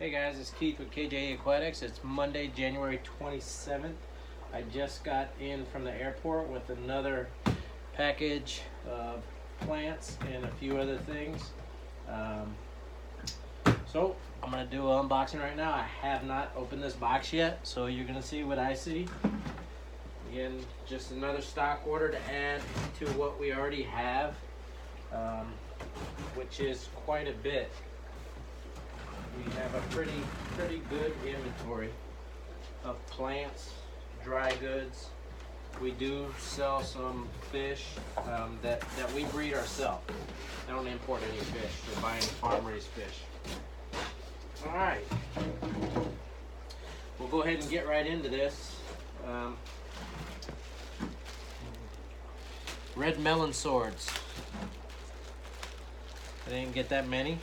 Hey guys, it's Keith with KJEAQUATICS. It's Monday, January 27th. I just got in from the airport with another package of plants and a few other things. So I'm going to do an unboxing right now. I have not opened this box yet, so you're going to see what I see. Again, just another stock order to add to what we already have, which is quite a bit. We have a pretty good inventory of plants, dry goods. We do sell some fish that we breed ourselves. I don't import any fish. We're buying farm-raised fish. All right, we'll go ahead and get right into this. Red melon swords. I didn't get that many,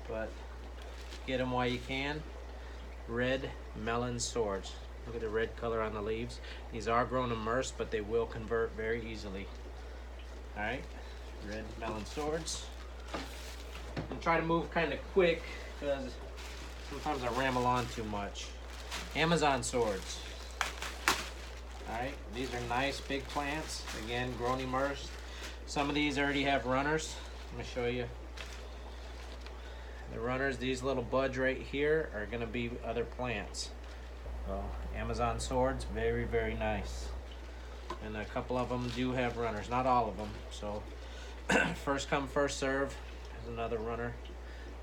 but get them while you can. Red melon swords. Look at the red color on the leaves. These are grown immersed, but they will convert very easily. All right, red melon swords. And try to move kind of quick because sometimes I ramble on too much. Amazon swords. All right, these are nice big plants. Again, grown immersed. Some of these already have runners. Let me show you. The runners, these little buds right here are gonna be other plants. So, Amazon swords, very, very nice. And a couple of them do have runners, not all of them. So, first come, first serve. There's another runner.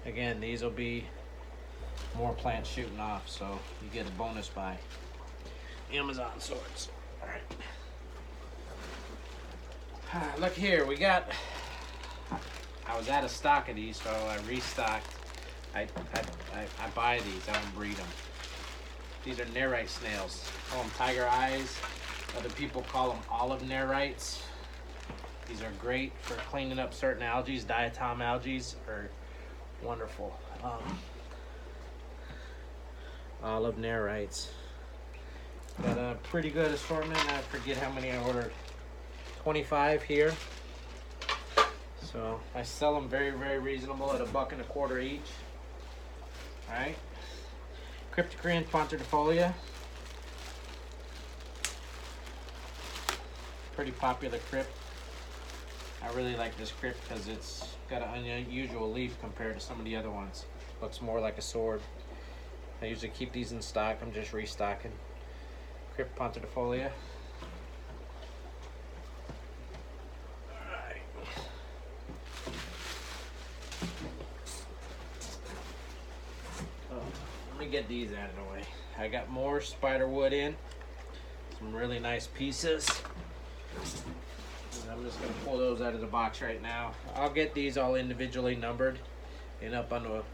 Again, these will be more plants shooting off, so you get a bonus buy. Amazon swords. All right. Look here, we got. I was out of stock of these, so I restocked. I buy these. I don't breed them. These are Nerite snails. I call them tiger eyes. Other people call them Olive Nerites. These are great for cleaning up certain algae. Diatom algae are wonderful. Olive Nerites. Got a pretty good assortment. I forget how many I ordered. 25 here. So I sell them very, very reasonable at $1.25 each. All right. Cryptocorean pontidifolia. Pretty popular crypt. I really like this crypt because it's got an unusual leaf compared to some of the other ones. Looks more like a sword. I usually keep these in stock. I'm just restocking. Crypt pontidifolia. Get these out of the way. I got more spider wood in, some really nice pieces. And I'm just gonna pull those out of the box right now. I'll get these all individually numbered and up on the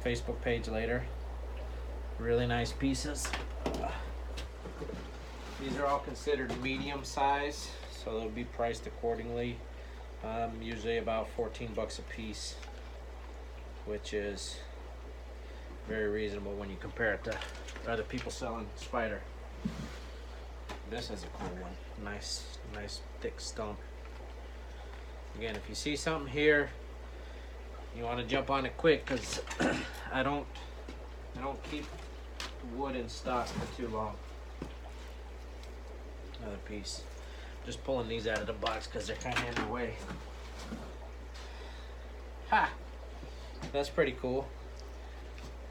Facebook page later. Really nice pieces. These are all considered medium size, so they'll be priced accordingly. Usually about 14 bucks a piece, which is very reasonable when you compare it to other people selling spider. This is a cool one. Nice thick stump. Again, if you see something here, you want to jump on it quick because I don't keep wood in stock for too long. Another piece. Just pulling these out of the box because they're kind of in the way. Ha! That's pretty cool.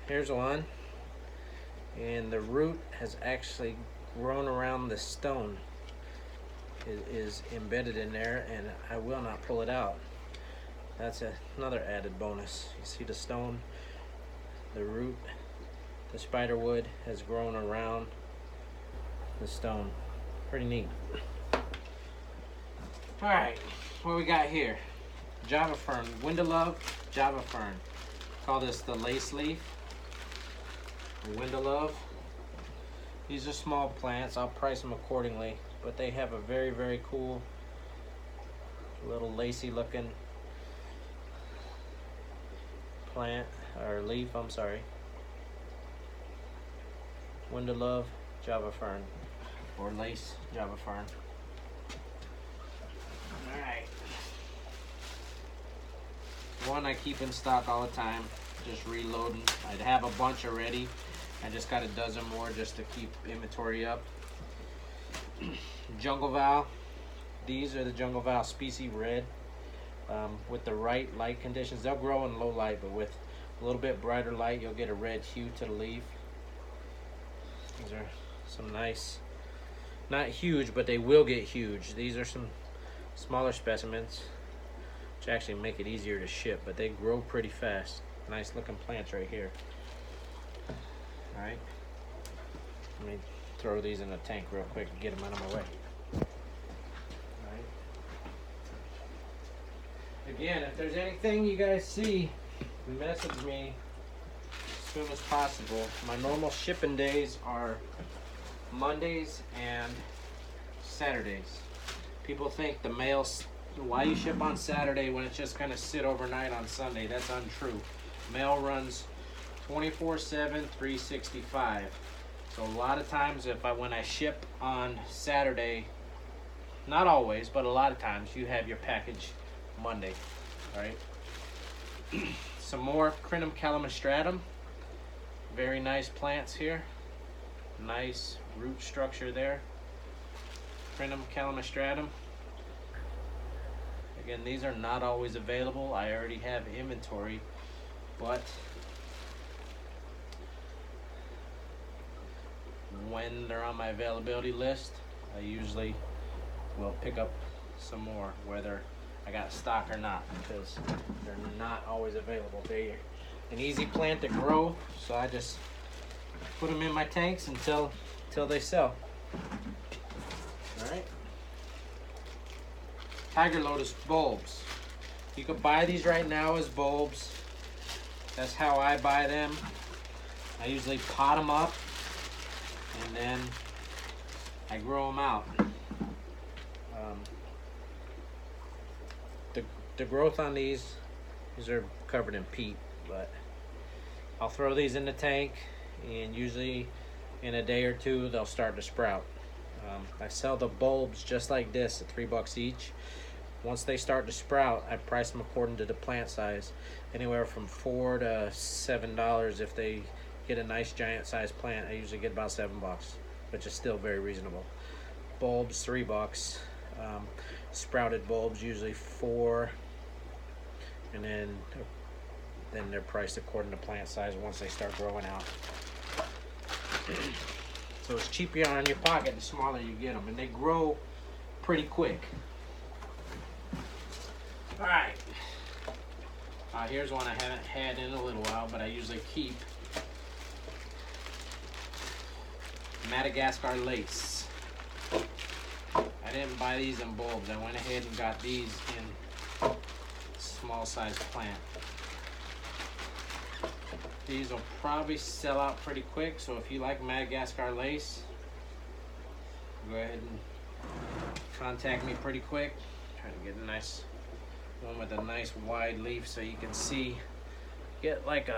Here's one, and the root has actually grown around the stone. It is embedded in there, and I will not pull it out. That's another added bonus. You see the stone, the root, the spider wood has grown around the stone. Pretty neat. All right, what we got here? Java fern, Windelove Java fern. Call this the lace leaf. Windelove. These are small plants. I'll price them accordingly, but they have a very, very cool little lacy looking plant or leaf, I'm sorry. Windelove Java fern or lace Java fern. All right. one I keep in stock all the time, just reloading. I'd have a bunch already. I just got a dozen more just to keep inventory up. Jungle Val. These are the Jungle Val species red. With the right light conditions, they'll grow in low light, but with a little bit brighter light, you'll get a red hue to the leaf. These are some nice, not huge, but they will get huge. These are some smaller specimens, which actually make it easier to ship, but they grow pretty fast. Nice looking plants right here. All right, let me throw these in a tank real quick and get them out of my way. All right. Again, if there's anything you guys see, message me as soon as possible. My normal shipping days are Mondays and Saturdays. People think the mail, why you ship on Saturday when it's just gonna sit overnight on Sunday? That's untrue. Mail runs 24/7, 365. So a lot of times when I ship on Saturday, not always, but a lot of times you have your package Monday. All right. Some more Calamus stratum. Very nice plants here. Nice root structure there. Calamus stratum. Again, these are not always available. I already have inventory, but when they're on my availability list, I usually will pick up some more, whether I got stock or not, because they're not always available. They're an easy plant to grow, so I just put them in my tanks until they sell. All right. Tiger lotus bulbs. You can buy these right now as bulbs. That's how I buy them. I usually pot them up and then I grow them out. The growth on these are covered in peat, but I'll throw these in the tank and usually in a day or two they'll start to sprout. I sell the bulbs just like this at $3 each. Once they start to sprout, I price them according to the plant size, anywhere from $4 to $7. If they get a nice giant size plant, I usually get about $7, which is still very reasonable. Bulbs $3, sprouted bulbs usually $4, and then they're priced according to plant size once they start growing out. So it's cheaper on your pocket the smaller you get them, and they grow pretty quick. All right, here's one I haven't had in a little while, but I usually keep. Madagascar lace. I didn't buy these in bulbs. I went ahead and got these in small size plant. These will probably sell out pretty quick, so if you like Madagascar lace, go ahead and contact me pretty quick. Try to get a nice one with a nice wide leaf so you can see, get like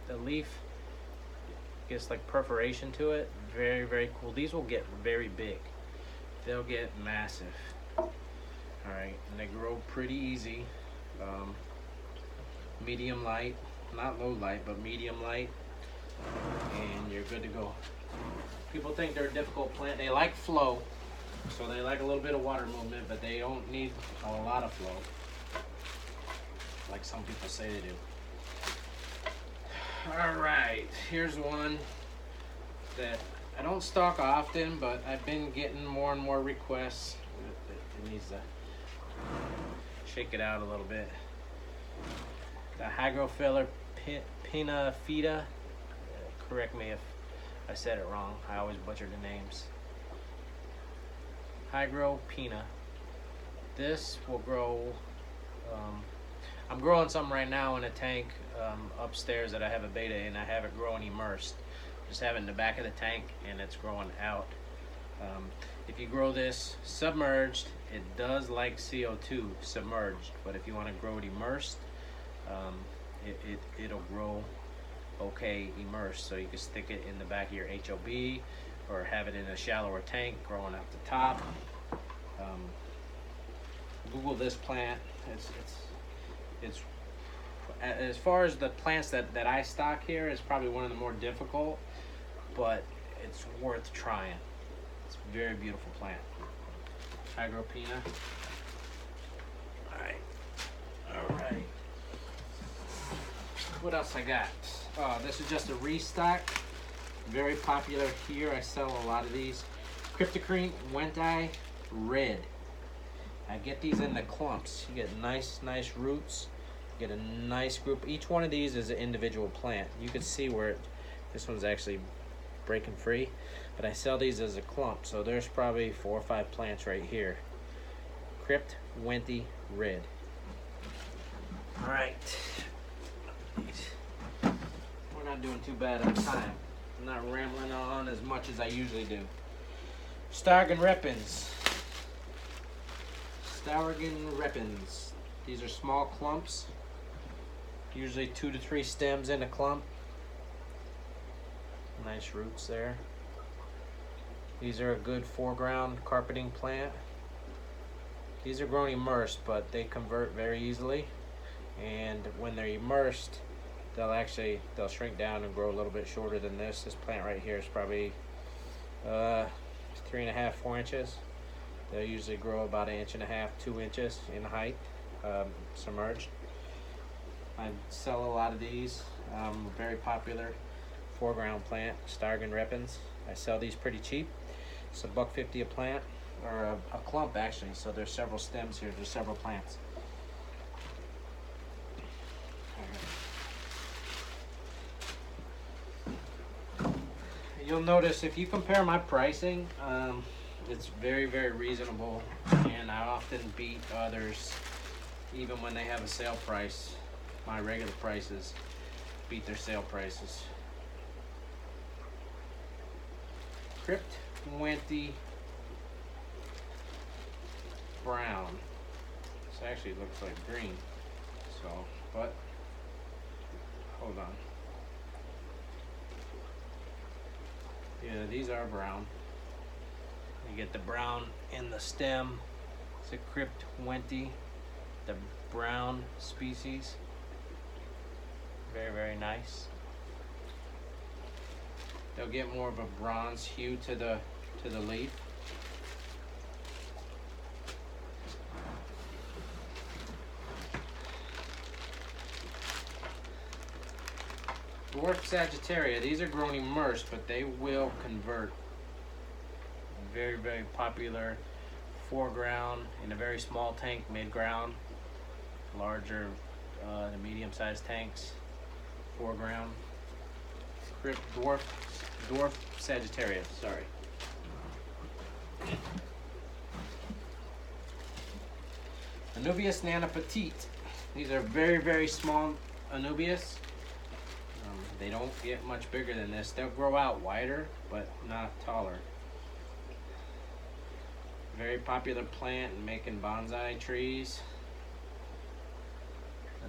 the leaf gets like perforation to it. Very, very cool. These will get very big. They'll get massive. All right, and they grow pretty easy. Medium light, not low light, but medium light, and you're good to go. People think they're a difficult plant. They like flow, so they like a little bit of water movement, but they don't need a lot of flow, like some people say they do. All right, here's one that I don't stock often, but I've been getting more and more requests. It needs to shake it out a little bit. The hygrophila pinifida. Correct me if I said it wrong. I always butcher the names. Hygrophila. This will grow. I'm growing some right now in a tank upstairs that I have a beta in. I have it growing immersed. Just have it in the back of the tank and it's growing out. If you grow this submerged, it does like CO2 submerged, but if you want to grow it immersed, it'll grow okay immersed. So you can stick it in the back of your HOB or have it in a shallower tank growing at the top. Google this plant. It's as far as the plants that I stock here, it's probably one of the more difficult, but it's worth trying. It's a very beautiful plant. Hygropeana. Alright. What else I got? Oh, this is just a restock. Very popular here. I sell a lot of these. Cryptocrene Wenti Red. I get these in the clumps. You get nice roots. You get a nice group. Each one of these is an individual plant. You can see where this one's actually breaking free, but I sell these as a clump. So there's probably 4 or 5 plants right here. Crypt Wenti Red. All right. We're not doing too bad on time. I'm not rambling on as much as I usually do. Stargan repens. Stargan repens. These are small clumps. Usually 2 to 3 stems in a clump. Nice roots there. These are a good foreground carpeting plant. These are grown immersed, but they convert very easily. And when they're immersed, they'll shrink down and grow a little bit shorter than this. This plant right here is probably 3.5, 4 inches. They'll usually grow about 1.5 inches, 2 inches in height, submerged. I sell a lot of these. Very popular foreground plant, Stargan repens. I sell these pretty cheap. It's $1.50 a plant, or a clump actually. So there's several stems here. There's several plants. You'll notice if you compare my pricing, it's very reasonable, and I often beat others even when they have a sale price. My regular prices beat their sale prices. Crypt Wenti Brown. This actually looks like green, so, but hold on. Yeah, these are brown. You get the brown in the stem. It's a Crypt Wenti, the brown species. Very nice. They'll get more of a bronze hue to the leaf. Dwarf Sagittaria. These are grown immersed, but they will convert. Very popular foreground in a very small tank, mid-ground, larger the medium-sized tanks, foreground. Dwarf Sagittaria, sorry. Anubius Petite. These are very small Anubius. They don't get much bigger than this. They'll grow out wider, but not taller. Very popular plant in making bonsai trees.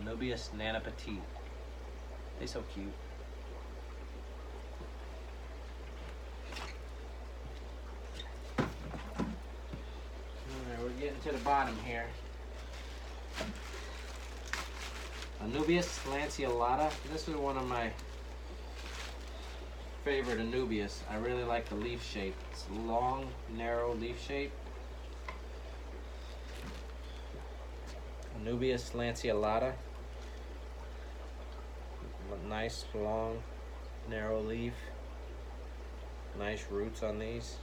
Anubius Petite. They're so cute. Alright, we're getting to the bottom here. Anubius Lanceolata. This is one of my favorite Anubius. I really like the leaf shape. It's long, narrow leaf shape. Anubius Lanceolata. Nice, long, narrow leaf. Nice roots on these.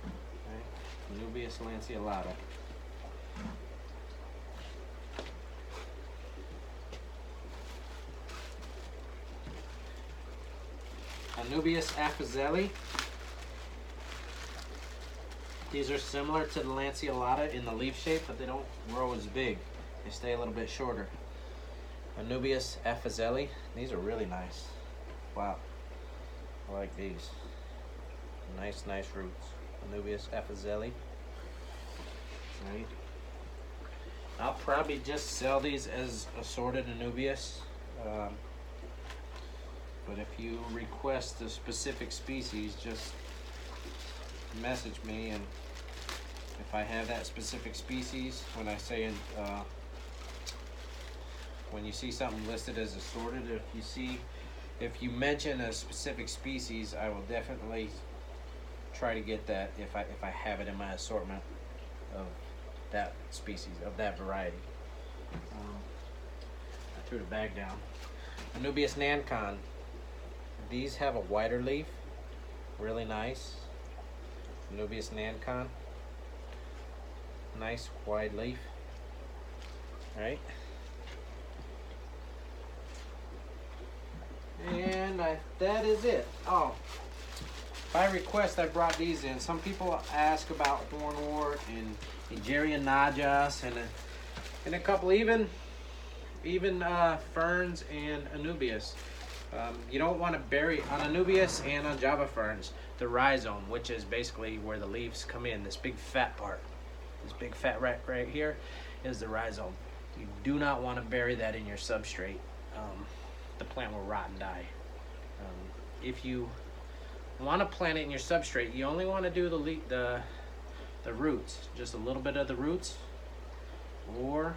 Okay. Anubius Lanceolata. Anubius Ezeli. These are similar to the Lanceolata in the leaf shape, but they don't grow as big. They stay a little bit shorter. Anubius Ezeli. These are really nice. Wow. I like these. Nice roots. Anubius Ezeli. Right. I'll probably just sell these as assorted Anubius. But if you request a specific species, just message me, and if I have that specific species, when I say when you see something listed as assorted, if you mention a specific species, I will definitely try to get that if I have it in my assortment of that species, of that variety. I threw the bag down. Anubius Nancon. These have a wider leaf, really nice. Anubius Nancon. Nice wide leaf. Right? And that is it. Oh, by request I brought these in. Some people ask about hornwort and Egeria and a couple even ferns and Anubius. You don't want to bury on Anubius and on Java ferns the rhizome, which is basically where the leaves come in. This big fat part, this big fat right here, is the rhizome. You do not want to bury that in your substrate. The plant will rot and die. If you want to plant it in your substrate, you only want to do the roots, just a little bit of the roots. Or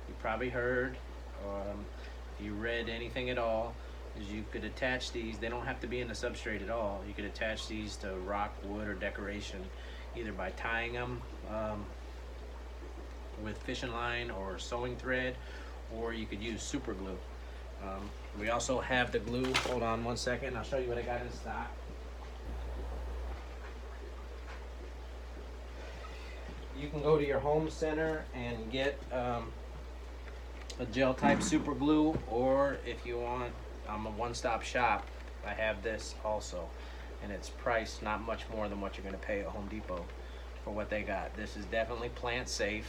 you probably heard, if you read anything at all, is you could attach these. They don't have to be in the substrate at all. You could attach these to rock, wood, or decoration, either by tying them with fishing line or sewing thread, or you could use super glue. We also have the glue. Hold on one second. I'll show you what I got in stock. You can go to your home center and get a gel type super glue, or if you want, I'm a one-stop shop. I have this also, and it's priced not much more than what you're going to pay at Home Depot for what they got. This is definitely plant safe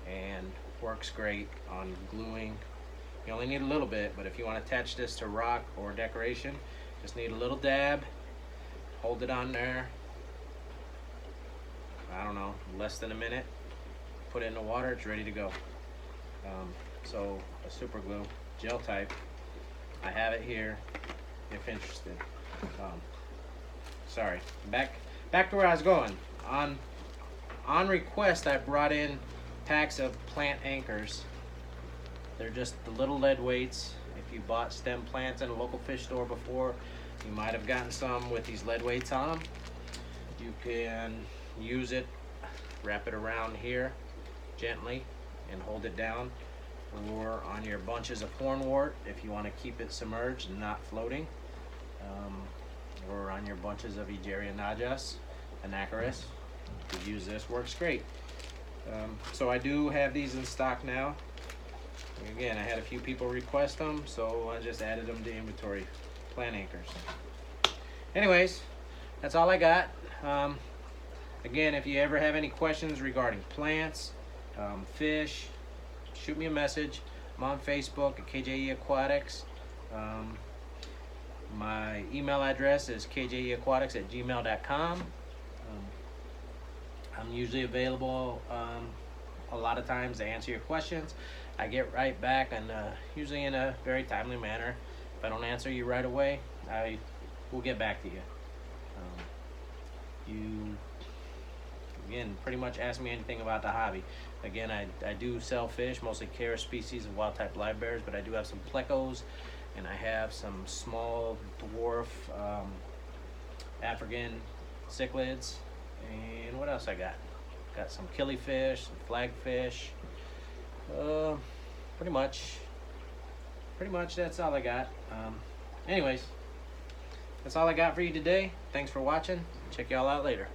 and works great on gluing. You only need a little bit, but if you want to attach this to rock or decoration, just need a little dab, hold it on there, I don't know, less than a minute, put it in the water, it's ready to go. So a super glue, gel type, I have it here if interested. Sorry, back to where I was going. On request, I brought in packs of plant anchors. They're just the little lead weights. If you bought stem plants in a local fish store before, you might have gotten some with these lead weights on them. You can use it, wrap it around here gently and hold it down, or on your bunches of hornwort if you want to keep it submerged and not floating, or on your bunches of Egeria anacharis. You could use this, works great. So I do have these in stock now. Again, I had a few people request them, so I just added them to inventory. Plant anchors. Anyways, that's all I got. Again, if you ever have any questions regarding plants, fish, shoot me a message. I'm on Facebook at KJEAQUATICS. My email address is kjeaquatics@gmail.com. I'm usually available a lot of times to answer your questions. I get right back, and usually in a very timely manner. If I don't answer you right away, I will get back to you. You, again, pretty much ask me anything about the hobby. Again, I do sell fish, mostly Kje species of wild type live bears, but I do have some plecos, and I have some small dwarf African cichlids. And what else I got? Got some killifish, some flagfish. Pretty much that's all I got. Anyways, that's all I got for you today. Thanks for watching. Check y'all out later.